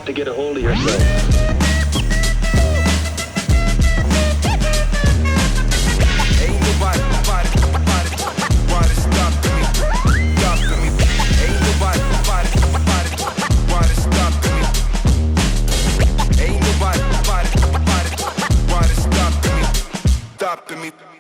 to get a hold of yourself. Ain't nobody stopping me. Ain't nobody stopping me. Ain't nobody stopping me.